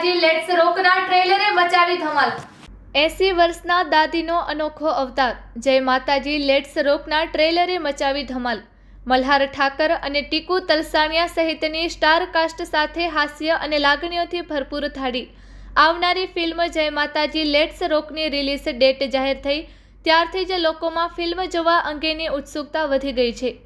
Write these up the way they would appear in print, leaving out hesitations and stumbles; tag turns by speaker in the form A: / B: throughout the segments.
A: માતાજી લેટ્સ રોકના ટ્રેલરે મચાવી ધમાલ। 80 વર્ષના દાદીનો અનોખો અવતાર। જય માતાજી લેટ્સ રોકના ટ્રેલરે મચાવી ધમાલ। મલ્હાર ઠાકર અને ટીકુ તલસાણિયા સહિતની સ્ટાર કાસ્ટ સાથે હાસ્ય અને લાગણીઓથી ભરપૂર થાળી આવનારી ફિલ્મ જય માતાજી લેટ્સ રોકની રિલીઝ ડેટ જાહેર થઈ ત્યારથી જ લોકોમાં ફિલ્મ જોવા અંગેની ઉત્સુકતા વધી ગઈ છે।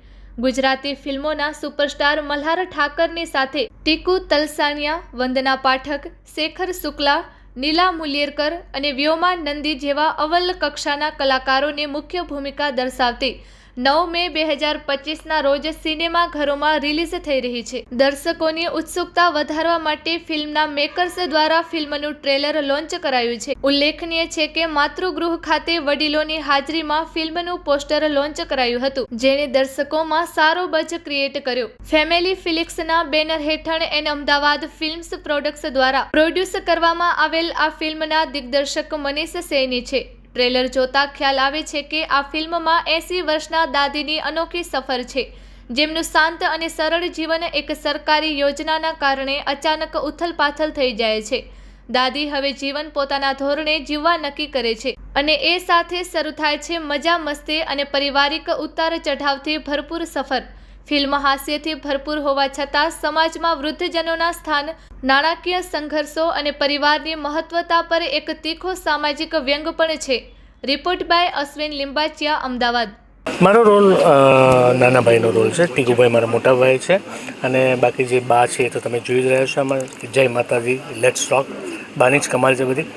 A: ગુજરાતી ફિલ્મોના સુપરસ્ટાર મલ્હાર ઠાકરની સાથે ટીકુ તલસાણિયા, વંદના પાઠક, શેખર શુક્લા, નીલા મુલિયરકર અને વ્યોમા નંદી જેવા અવ્વલ કક્ષાના કલાકારોની મુખ્ય ભૂમિકા દર્શાવતી 9 મે 2025ના રોજ સિનેમાઘરોમાં રિલીઝ થઈ રહી છે। દર્શકોની ઉત્સુકતા વધારવા માટે ફિલ્મના મેકર્સ દ્વારા ફિલ્મનું ટ્રેલર લોન્ચ કરાયું છે। ઉલ્લેખનીય છે કે માતૃગૃહ ખાતે વડીલોની હાજરીમાં ફિલ્મનું પોસ્ટર લોન્ચ કરાયું હતું, જેણે દર્શકોમાં સારો બઝ ક્રિએટ કર્યો। ફેમિલી ફિલિક્સના બેનર હેઠળ એન અમદાવાદ ફિલ્મ્સ પ્રોડક્ટ્સ દ્વારા પ્રોડ્યુસ કરવામાં આવેલ આ ફિલ્મના દિગ્દર્શક મનીષ સૈની છે। ટ્રેલર જોતા ખ્યાલ આવે છે કે આ ફિલ્મમાં 80 વર્ષના દાદીની અનોખી સફર છે, જેમનું શાંત અને સરળ જીવન એક સરકારી યોજનાના કારણે અચાનક ઉથલપાથલ થઈ જાય છે। દાદી હવે જીવન પોતાના ધોરણે જીવવા નક્કી કરે છે અને એ સાથે શરૂ થાય છે મજા મસ્તી અને પારિવારિક ઉતાર ચઢાવથી ભરપૂર સફર। ફિલ્મ હાસ્યથી ભરપૂર હોવા છતાં સમાજમાં વૃદ્ધજનોના સ્થાન, નાણાકીય સંઘર્ષો અને પરિવારની મહત્વતા પર એક તીખો સામાજિક વ્યંગ પણ છે। Report by Ashwin Limbachiya, Ahmedabad.
B: મારો રોલ નાના ભાઈનો રોલ છે। ટીકુભાઈ મારા મોટા ભાઈ છે અને બાકી જે બા છે એ તો તમે જોઈ જ રહ્યા છો। આમાં જય માતાજી લેટ્સ રોક બાની જ કમાલ છે બધી।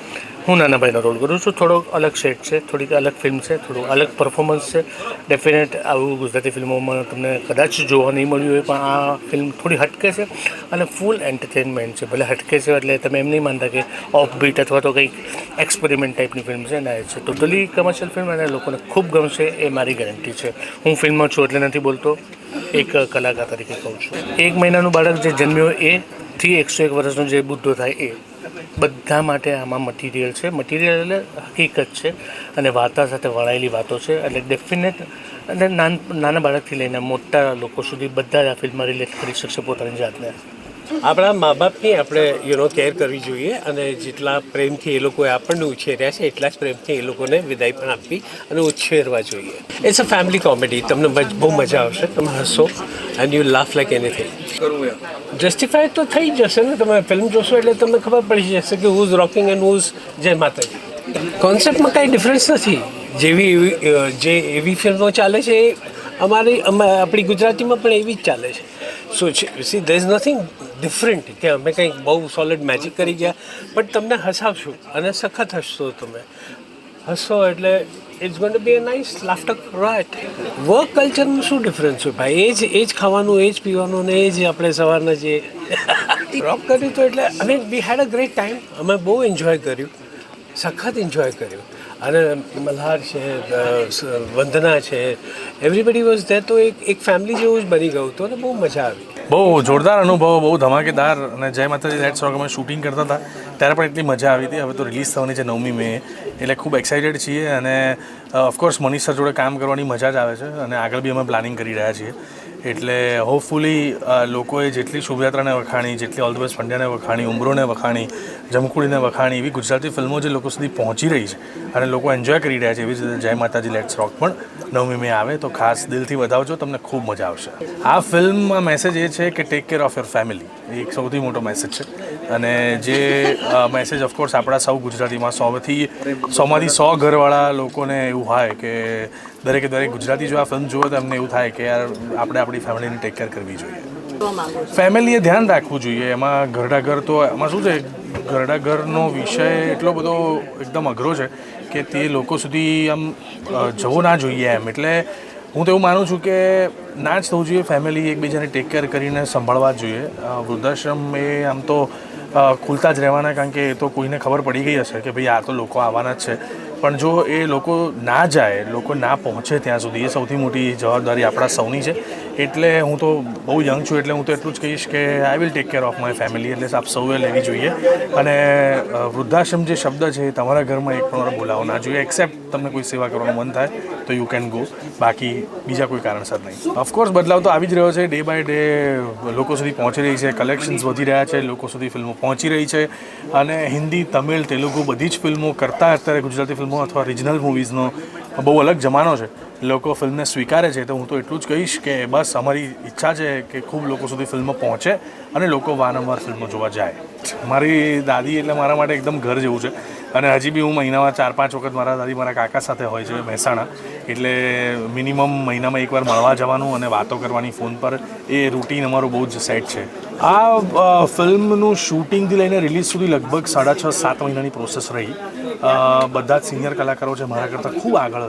B: હું નાના ભાઈનો રોલ કરું છું। થોડોક અલગ સેટ છે, થોડીક અલગ ફિલ્મ છે, થોડું અલગ પરફોર્મન્સ છે। ડેફિનેટ આવું ગુજરાતી ફિલ્મોમાં તમને કદાચ જોવા નહીં મળ્યું હોય, પણ આ ફિલ્મ થોડી હટકે છે અને ફૂલ એન્ટરટેનમેન્ટ છે। ભલે હટકે છે એટલે તમે એમ નહીં માનતા કે ઓફ બીટ અથવા તો કંઈક એક્સપેરિમેન્ટ ટાઈપની ફિલ્મ છે, ના, છે ટોટલી કમર્શિયલ ફિલ્મ અને લોકોને ખૂબ ગમશે એ મારી ગેરંટી છે। હું ફિલ્મમાં છું એટલે નથી બોલતો, એક કલાકાર તરીકે કહું છું। 1 મહિનાનું બાળક જે જન્મ્યો એથી 101 વર્ષનો જે બુદ્ધો થાય એ બધા માટે આમાં મટીરિયલ છે। મટીરિયલ એટલે હકીકત છે અને વાર્તા સાથે વણાયેલી વાતો છે, એટલે ડેફિનેટ અને નાના બાળકથી લઈને મોટા લોકો સુધી બધા જ આ ફિલ્મમાં રિલેટ કરી શકશે પોતાની જાતને।
C: આપણા મા બાપની આપણે કેર કરવી જોઈએ અને જેટલા પ્રેમથી એ લોકોએ આપણને ઉછેર્યા છે એટલા જ પ્રેમથી એ લોકોને વિદાય પણ આપવી અને ઉછેરવા જોઈએ। ઇટ્સ અ ફેમિલી કોમેડી, તમને બહુ મજા આવશે, તમે હસો and you laugh like anything. Justify તો થઈ જશે ને, તમે ફિલ્મ જોશો એટલે તમને ખબર પડી જશે કે હુઝ રોકિંગ એન્ડ હુઝ જય માતાજી। કોન્સેપ્ટમાં કાંઈ ડિફરન્સ નથી। જે એવી ફિલ્મો ચાલે છે એ આપણી ગુજરાતીમાં પણ એવી જ ચાલે છે। So see there is nothing different કે અમે કંઈક બહુ સોલિડ મેજિક કરી ગયા, પણ તમને હસાવશું અને સખત હસશો। તમે હસો એટલે it's going to be a nice laughter right. Work કલ્ચરનું શું ડિફરન્સ હોય ભાઈ? એ જ ખાવાનું, એ જ પીવાનું ને એ જ આપણે સવારના જે રોક કર્યું તો એટલે અમે વી હેડ અ ગ્રેટ ટાઈમ। અમે બહુ એન્જોય કર્યું, સખત એન્જોય કર્યું અને મલ્હાર છે, વંદના છે, એવરીબડી વોઝ ધેર, તો એક ફેમિલી જેવું જ બની ગયું હતું અને બહુ મજા આવી।
D: બહુ જોરદાર અનુભવ, બહુ ધમાકેદાર। અને જય માતાજી લેટ્સ રોક અમે શૂટિંગ કરતા હતા ત્યારે પણ એટલી મજા આવી હતી। હવે તો રિલીઝ થવાની છે 9મી મે, એટલે ખૂબ એક્સાઇટેડ છીએ અને ઓફકોર્સ મનીષ સર જોડે કામ કરવાની મજા જ આવે છે અને આગળ બી અમે પ્લાનિંગ કરી રહ્યા છીએ। એટલે હોપફુલી લોકોએ જેટલી શુભયાત્રાને વખાણી, જેટલી ઓલ ધ બેસ્ટ પંડ્યાને વખાણી, ઉમરોને વખાણી, જમખુડીને વખાણી, એવી ગુજરાતી ફિલ્મો જે લોકો સુધી પહોંચી રહી છે અને લોકો એન્જોય કરી રહ્યા છે, એવી જ રીતે જય માતાજી લેટ્સ રોક પણ 9મી મે આવે તો ખાસ દિલથી વધાવજો, તમને ખૂબ મજા આવશે। આ ફિલ્મમાં મેસેજ એ છે કે take care of your family, એ એક સૌથી મોટો મેસેજ છે અને જે મેસેજ ઓફકોર્સ આપણા સૌ ગુજરાતીમાં 100માંથી 100 ઘરવાળા લોકોને એવું હોય કે દરેકે દરેક ગુજરાતી જો આ ફિલ્મ જુએ તો એમને એવું થાય કે યાર આપણે આપણી ફેમિલીની ટેક કેર કરવી જોઈએ। ફેમિલીએ ધ્યાન રાખવું જોઈએ। એમાં ઘરડા ઘર તો એમાં શું છે, ઘરડા ઘરનો વિષય એટલો બધો એકદમ અઘરો છે કે તે લોકો સુધી આમ જવો ના જોઈએ એમ। એટલે હું તો એવું માનું છું કે ના જ થવું જોઈએ, ફેમિલી એકબીજાને ટેક કેર કરીને સંભાળવા જ જોઈએ। વૃદ્ધાશ્રમ એ આમ તો ખુલતા જ રહેવાના, કારણ કે એ તો કોઈને ખબર પડી ગઈ હશે કે ભાઈ આ તો લોકો આવવાના જ છે, પણ જો એ લોકો ના જાય, લોકો ના પહોંચે ત્યાં સુધી, એ સૌથી મોટી જવાબદારી આપણા સૌની છે। એટલે હું તો બહુ યંગ છું એટલે હું તો એટલું જ કહીશ કે I will take care of my family, એટલે આપ સૌએ લેવી જોઈએ। અને વૃદ્ધાશ્રમ જે શબ્દ છે એ તમારા ઘરમાં એક પણ વાર બોલાવો ના જોઈએ, એક્સેપ્ટ તમને કોઈ સેવા કરવાનું મન થાય તો યુ કેન ગો, બાકી બીજા કોઈ કારણસર નહીં. ઓફકોર્સ બદલાવ તો આવી જ રહ્યો છે, ડે બાય ડે લોકો સુધી પહોંચી રહી છે, કલેક્શન્સ વધી રહ્યા છે, લોકો સુધી ફિલ્મો પહોંચી રહી છે અને હિન્દી, તમિલ, તેલુગુ બધી જ ફિલ્મો કરતાં અત્યારે ગુજરાતી ફિલ્મો અથવા રિજનલ મૂવીઝનો બહુ અલગ જમાનો છે. લોકો ફિલ્મને સ્વીકારે છે, તો હું તો એટલું જ કહીશ કે બસ અમારી ઈચ્છા છે કે ખૂબ લોકો સુધી ફિલ્મો પહોંચે અને લોકો વારંવાર ફિલ્મો જોવા જાય. મારી દાદી એટલે મારા માટે એકદમ ઘર જેવું છે અને હજી બી હું મહિનામાં 4-5 વખત મારા દાદી મારા કાકા સાથે હોય છે મહેસાણા, એટલે મિનિમમ મહિનામાં એકવાર મળવા જવાનું અને વાતો કરવાની ફોન પર, એ રૂટીન અમારું બહુ જ સેટ છે. આ ફિલ્મનું શૂટિંગથી લઈને રિલીઝ સુધી લગભગ 6.5-7 મહિનાની પ્રોસેસ રહી. બધા જ સિનિયર કલાકારો છે મારા કરતાં ખૂબ આગળ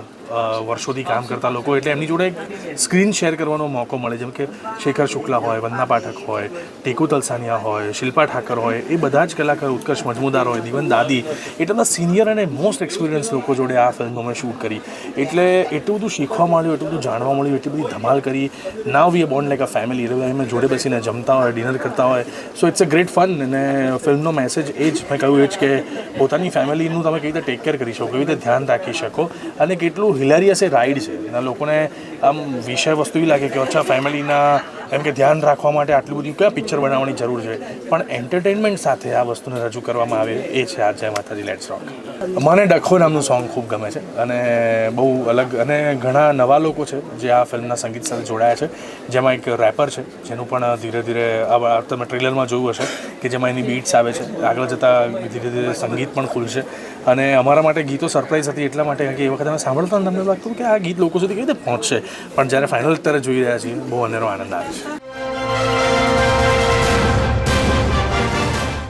D: વર્ષોથી કામ કરતા લોકો, એટલે એમની જોડે એક સ્ક્રીન શેર કરવાનો મોકો મળે. જેમ કે શેખર શુક્લા હોય, વંદના પાઠક હોય, ટીકુ તલસાનિયા હોય, શિલ્પા ઠાકર હોય, એ બધા જ કલાકાર, ઉત્કર્ષ મજમુદાર હોય, દીવન દાદી, એટલા બધા સિનિયર અને મોસ્ટ એક્સપિરિયન્સ લોકો જોડે આ ફિલ્મ અમે શૂટ કરી. એટલે એટલું બધું શીખવા મળ્યું, એટલું બધું જાણવા મળ્યું, એટલી બધી ધમાલ કરી. Now we bond like a family. એટલે અમે જોડે બેસીને જમતા હોય, ડિનર કરતા હોય. So it's a great fun. અને ફિલ્મનો મેસેજ એ જ મેં કહ્યું એ જ કે પોતાની ફેમિલીનું તમે કઈ રીતે ટેક કેર કરી શકો, કેવી રીતે ધ્યાન રાખી શકો, અને કેટલું હિલેરિયસ એ રાઈડ છે. એના લોકોને આમ વિષય વસ્તુ એવી લાગે કે અચ્છા ફેમિલીના એમ કે ધ્યાન રાખવા માટે આટલું બધું કયા પિક્ચર બનાવવાની જરૂર છે, પણ એન્ટરટેનમેન્ટ સાથે આ વસ્તુને રજૂ કરવામાં આવે એ છે આ જય માતાજી લેટ્સ રોક. મને ડખો નામનું સોંગ ખૂબ ગમે છે અને બહુ અલગ, અને ઘણા નવા લોકો છે જે આ ફિલ્મના સંગીત સાથે જોડાયા છે. જેમાં એક રેપર છે જેનું પણ ધીરે ધીરે તમે ટ્રેલરમાં જોયું હશે કે જેમાં એની બીટ્સ આવે છે. આગળ જતાં ધીરે ધીરે સંગીત પણ ખુલશે. અને અમારા માટે ગીતો સરપ્રાઈઝ હતી એટલા માટે કે એ વખતે અમે સાંભળતા તમને લાગતું કે આ ગીત લોકો સુધી કેવી રીતે પહોંચશે, પણ જ્યારે ફાઇનલ અત્યારે જોઈ રહ્યા છીએ બહુ અનેરો આનંદ આવે છે.